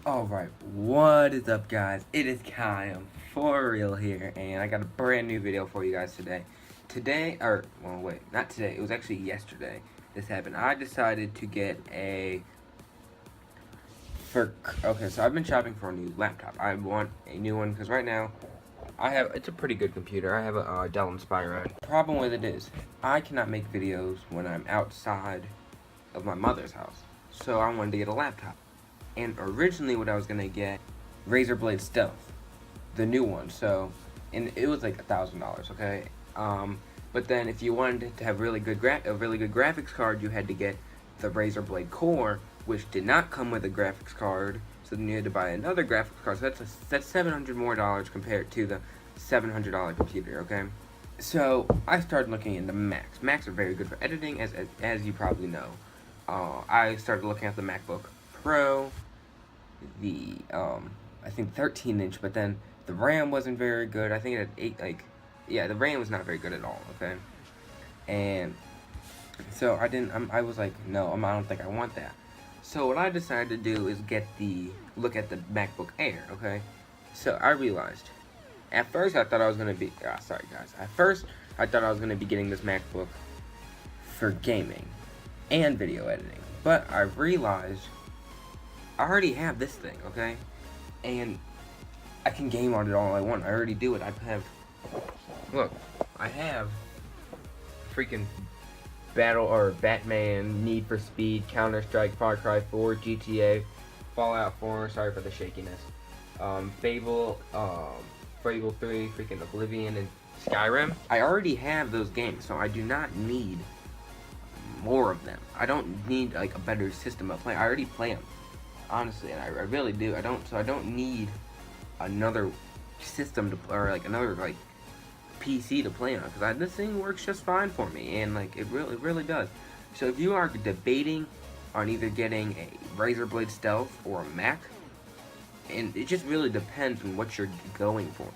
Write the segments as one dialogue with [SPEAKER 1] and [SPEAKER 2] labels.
[SPEAKER 1] Alright, what is up guys? It is Kyle, for real here, and I got a brand new video for you guys today. Well wait, not today, it was actually yesterday this happened. I decided to get okay, so I've been shopping for a new laptop. I want a new one, because right now, it's a pretty good computer. I have a Dell Inspire. The problem with it is, I cannot make videos when I'm outside of my mother's house. So I wanted to get a laptop. And originally what I was gonna get, Razer Blade Stealth, the new one. So, and it was like $1,000, okay? But then if you wanted to have a really good graphics card, you had to get the Razer Blade Core, which did not come with a graphics card. So then you had to buy another graphics card. So that's $700 more compared to the $700 computer, okay? So I started looking into Macs. Macs are very good for editing, as you probably know. I started looking at the MacBook Pro, the I think 13-inch, but then the RAM wasn't very good. I think it had the RAM was not very good at all. Okay, and so I was like, no, I don't think I want that. So what I decided to do is look at the MacBook Air. Okay, so I realized at first I thought I was gonna be sorry guys. At first I thought I was gonna be getting this MacBook for gaming and video editing, but I realized I already have this thing, okay? And I can game on it all I want. I already do it. Look, I have freaking Batman, Need for Speed, Counter-Strike, Far Cry 4, GTA, Fallout 4, sorry for the shakiness, Fable 3, freaking Oblivion, and Skyrim. I already have those games, so I do not need more of them. I don't need like a better system of play. I already play them. Honestly, and I really do. I don't need another system or like another like PC to play on, because this thing works just fine for me, and like it really does. So if you are debating on either getting a Razer Blade Stealth or a Mac, and it just really depends on what you're going for.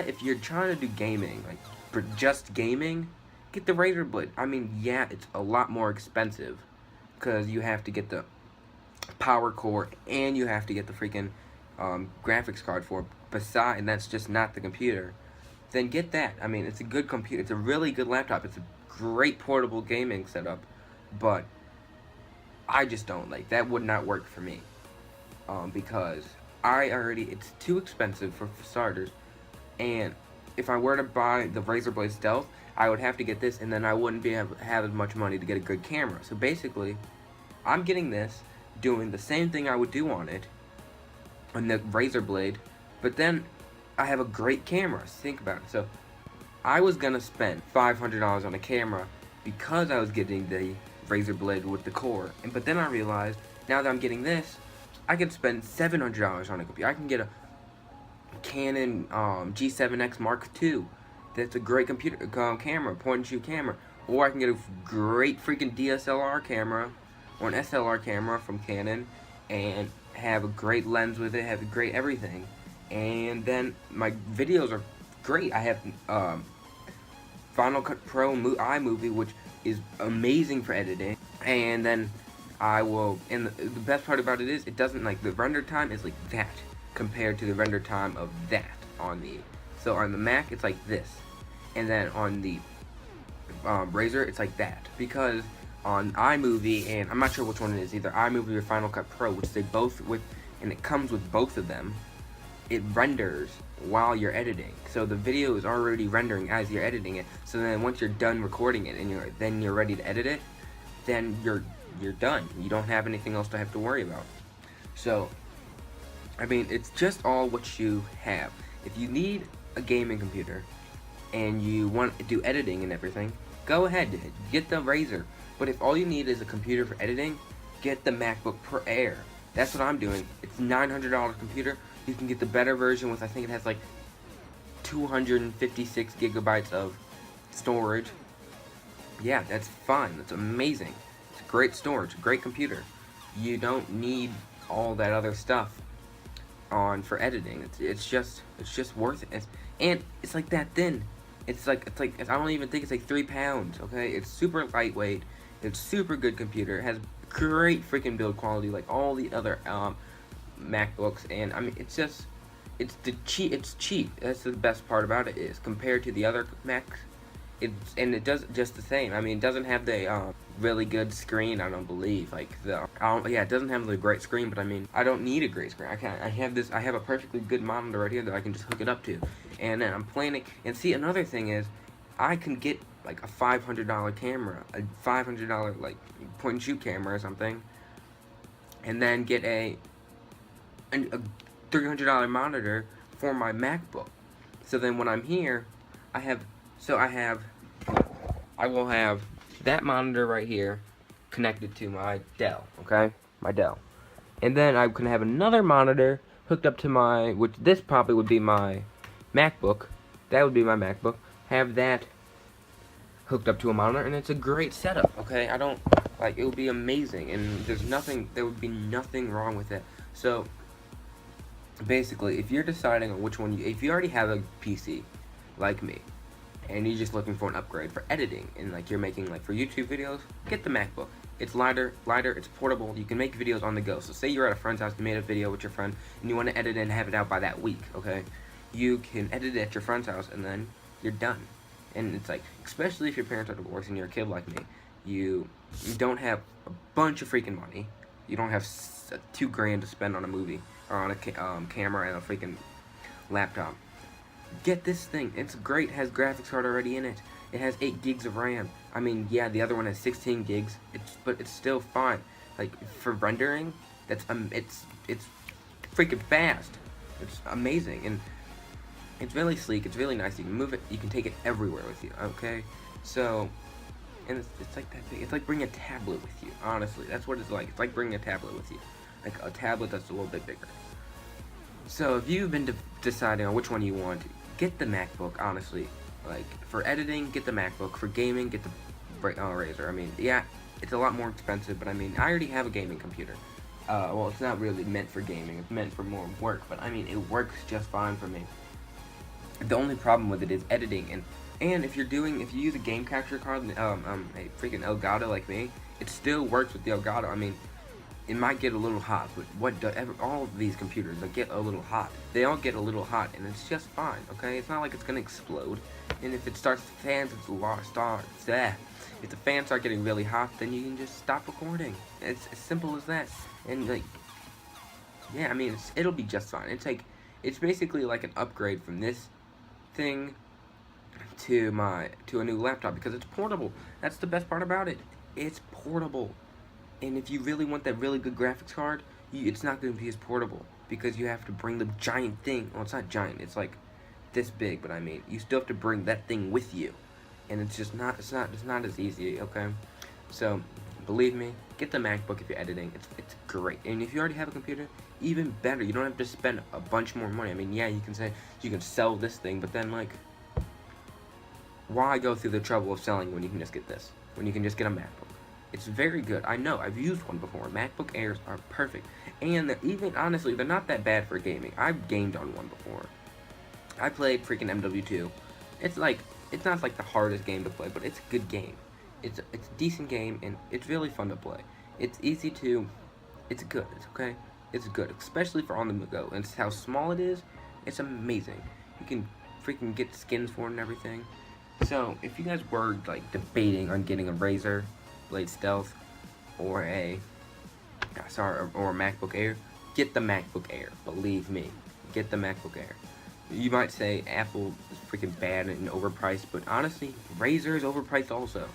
[SPEAKER 1] If you're trying to do gaming, like for just gaming, get the Razer Blade. I mean, yeah, it's a lot more expensive because you have to get the power core and you have to get the freaking graphics card for it. And that's just not the computer. Then get that. I mean, it's a good computer. It's a really good laptop. It's a great portable gaming setup, but I just don't like that. Would not work for me because it's too expensive for starters, and if I were to buy the Razer Blade Stealth, I would have to get this, and then I wouldn't have as much money to get a good camera. So basically, I'm getting this, doing the same thing I would do on the Razer Blade, but then I have a great camera. Think about it. So I was gonna spend $500 on a camera because I was getting the Razer Blade with the core, but then I realized now that I'm getting this, I can spend $700 on a computer. I can get a Canon G7X Mark II. That's a great computer camera, point-and-shoot camera. Or I can get a great freaking DSLR camera or an SLR camera from Canon and have a great lens with it, have a great everything. And then my videos are great. I have Final Cut Pro iMovie, which is amazing for editing. And then and the best part about it is, it doesn't, like, the render time is like that compared to the render time of that so on the Mac, it's like this. And then on the Razer, it's like that. Because on iMovie, and I'm not sure which one it is, either iMovie or Final Cut Pro, which they both and it comes with both of them, it renders while you're editing. So the video is already rendering as you're editing it. So then once you're done recording it and you're ready to edit it, then you're done. You don't have anything else to have to worry about. So, I mean, it's just all what you have. If you need a gaming computer and you want to do editing and everything, go ahead, get the Razer. But if all you need is a computer for editing, get the MacBook Pro Air. That's what I'm doing. It's $900 computer. You can get the better version with, I think it has like 256 gigabytes of storage. Yeah, that's fine. That's amazing. It's great storage, great computer. You don't need all that other stuff for editing. It's just worth it. And it's like that thin. It's like I don't even think it's like 3 pounds. Okay, it's super lightweight. It's super good computer. It has great freaking build quality, like all the other MacBooks, and I mean it's just it's cheap. That's the best part about it, is compared to the other Macs. It does just the same. I mean, it doesn't have the really good screen. I don't believe yeah, it doesn't have the great screen, but I mean, I don't need a great screen. I have a perfectly good monitor right here that I can just hook it up to, and then I'm playing it. And see, another thing is, I can get like a $500 camera, a $500 like point and shoot camera or something, and then get a $300 monitor for my MacBook. So then when I'm here, I will have that monitor right here connected to my Dell, okay? My Dell. And then I can have another monitor hooked up to which this probably would be my MacBook. That would be my MacBook. Have that hooked up to a monitor, and it's a great setup, okay? It would be amazing, and there would be nothing wrong with it. So, basically, if you're deciding on which one, if you already have a PC, like me, and you're just looking for an upgrade for editing, and like you're making like for YouTube videos, get the MacBook. It's lighter, it's portable, you can make videos on the go. So say you're at a friend's house, you made a video with your friend, and you want to edit it and have it out by that week, okay? You can edit it at your friend's house, and then you're done. And it's like, especially if your parents are divorced and you're a kid like me, you don't have a bunch of freaking money. You don't have $2,000 to spend on a movie, or on a camera and a freaking laptop. Get this thing. It's great. It has graphics card already in it. It has 8 gigs of RAM. I mean, yeah, the other one has 16 gigs. But it's still fine. Like for rendering, it's freaking fast. It's amazing, and it's really sleek. It's really nice. You can move it. You can take it everywhere with you. Okay, so and it's like that big. It's like bringing a tablet with you. Honestly, that's what it's like. It's like bringing a tablet with you, like a tablet that's a little bit bigger. So if you've been deciding on which one you want, get the MacBook, honestly. Like, for editing, get the MacBook. For gaming, get the Razer. I mean, yeah, it's a lot more expensive, but I mean, I already have a gaming computer. Well, it's not really meant for gaming. It's meant for more work, but I mean, it works just fine for me. The only problem with it is editing, and if you use a game capture card, a freaking Elgato like me, it still works with the Elgato. I mean, it might get a little hot, but all of these computers, they get a little hot. They all get a little hot, and it's just fine, okay? It's not like it's gonna explode. And if it starts, the fans, it's lost. If the fans start getting really hot, then you can just stop recording. It's as simple as that. And like, yeah, I mean, it'll be just fine. It's basically like an upgrade from this thing to a new laptop, because it's portable. That's the best part about it. It's portable. And if you really want that really good graphics card, it's not going to be as portable, because you have to bring the giant thing. Well, it's not giant. It's like this big, but I mean, you still have to bring that thing with you, and it's just not. It's not as easy. Okay, so believe me, get the MacBook if you're editing. It's great. And if you already have a computer, even better. You don't have to spend a bunch more money. I mean, yeah, you can say you can sell this thing, but then like, why go through the trouble of selling when you can just get this? When you can just get a MacBook. It's very good. I know. I've used one before. MacBook Airs are perfect. And even, honestly, they're not that bad for gaming. I've gamed on one before. I played freaking MW2. It's not like the hardest game to play, but it's a good game. It's a decent game, and it's really fun to play. It's easy to, it's good. It's okay. It's good, especially for on the go. And how small it is, it's amazing. You can freaking get skins for it and everything. So, if you guys were, like, debating on getting a Razer Blade Stealth or a MacBook Air, get the MacBook Air. Believe me, get the MacBook Air. You might say Apple is freaking bad and overpriced, but honestly, Razer is overpriced also.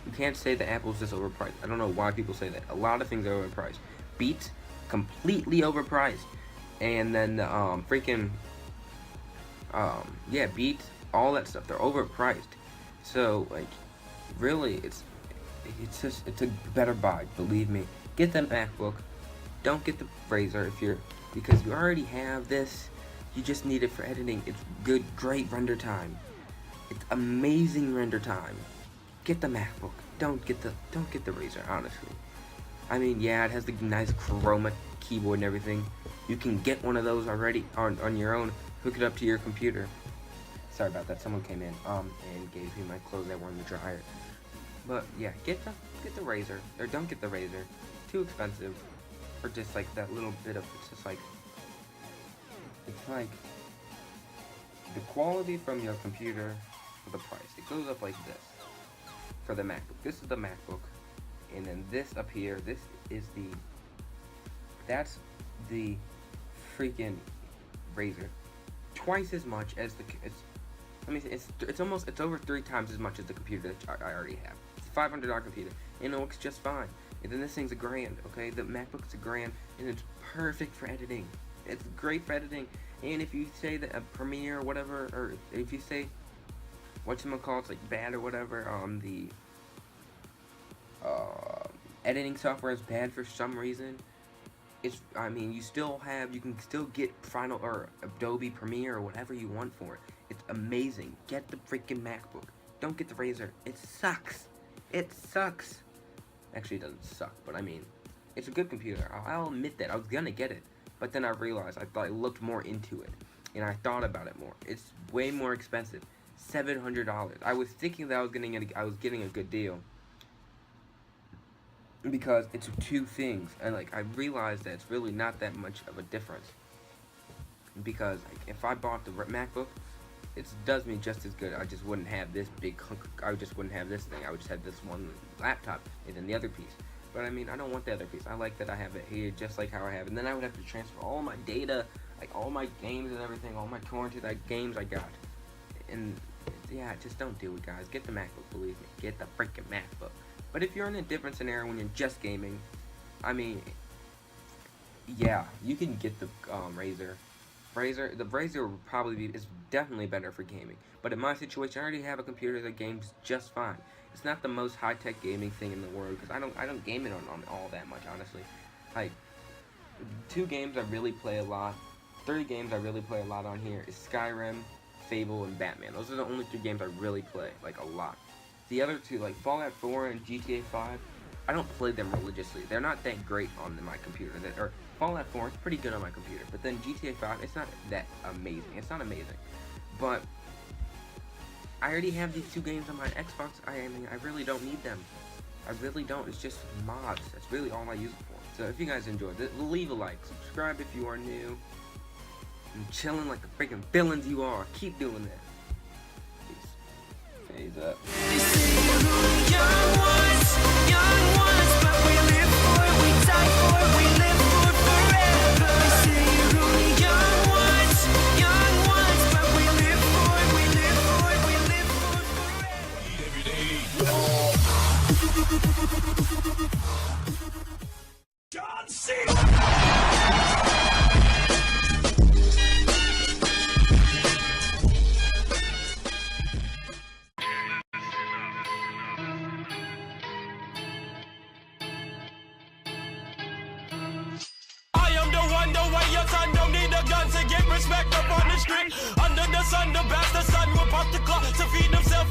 [SPEAKER 1] You can't say that Apple's just overpriced. I don't know why people say that. A lot of things are overpriced. Beats, completely overpriced. And then the Beats, all that stuff, they're overpriced. So like, really, it's a better buy. Believe me. Get the MacBook. Don't get the Razer because you already have this. You just need it for editing. It's great render time. It's amazing render time. Get the MacBook. Don't get the Razer, honestly. I mean, yeah, it has the nice chroma keyboard and everything. You can get one of those already on your own. Hook it up to your computer. Sorry about that. Someone came in and gave me my clothes that were in the dryer. But yeah, get the Razer, or don't get the Razer. Too expensive. for just like that little bit of, it's just like, it's like the quality from your computer for the price. It goes up like this for the MacBook. This is the MacBook, and then this up here, this is the, that's the freaking Razer. Twice as much as the, it's over 3 times as much as the computer that I already have. It's a $500 computer, and it works just fine. And then this thing's $1,000, okay? The MacBook's $1,000, and it's perfect for editing. It's great for editing. And if you say that a Premiere or whatever, or if you say whatchamacallit's like bad or whatever, the editing software is bad for some reason, it's, I mean, you can still get Final or Adobe Premiere or whatever you want for it. It's amazing. Get the freaking MacBook. Don't get the Razer. It sucks. It sucks. Actually, it doesn't suck, but I mean, it's a good computer. I'll admit that. I was gonna get it, but then I realized I looked more into it, and I thought about it more. It's way more expensive. $700. I was thinking that I was getting a good deal, because it's 2 things, and like I realized that it's really not that much of a difference, because like, if I bought the MacBook, it does me just as good. I just wouldn't have this big hunk, I just wouldn't have this thing. I would just have this one laptop and then the other piece. But I mean, I don't want the other piece. I like that I have it here just like how I have it. And then I would have to transfer all my data, like all my games and everything, all my torrented games I got. And yeah, just don't do it, guys. Get the MacBook, believe me. Get the freaking MacBook. But if you're in a different scenario when you're just gaming, I mean, yeah, you can get the Razer. The Razer would probably be, is definitely better for gaming. But in my situation, I already have a computer that games just fine. It's not the most high-tech gaming thing in the world, because I don't game it on all that much, honestly. Like, 2 games I really play a lot, 3 games I really play a lot on here is Skyrim, Fable, and Batman. Those are the only 3 games I really play, like, a lot. The other 2, like Fallout 4 and GTA 5, I don't play them religiously. They're not that great on my computer. Or Fallout 4 is pretty good on my computer, but then GTA 5, it's not that amazing. It's not amazing, but I already have these 2 games on my Xbox. I mean, I really don't need them. I really don't. It's just mods. That's really all I use it for. So if you guys enjoyed this, leave a like, subscribe if you are new, and chilling like the freaking villains you are. Keep doing that. Peace. Phase up.
[SPEAKER 2] John C.
[SPEAKER 3] The way your son don't need a gun to get respect up on the street. Under the sun, the bastard son will pop the clock to feed himself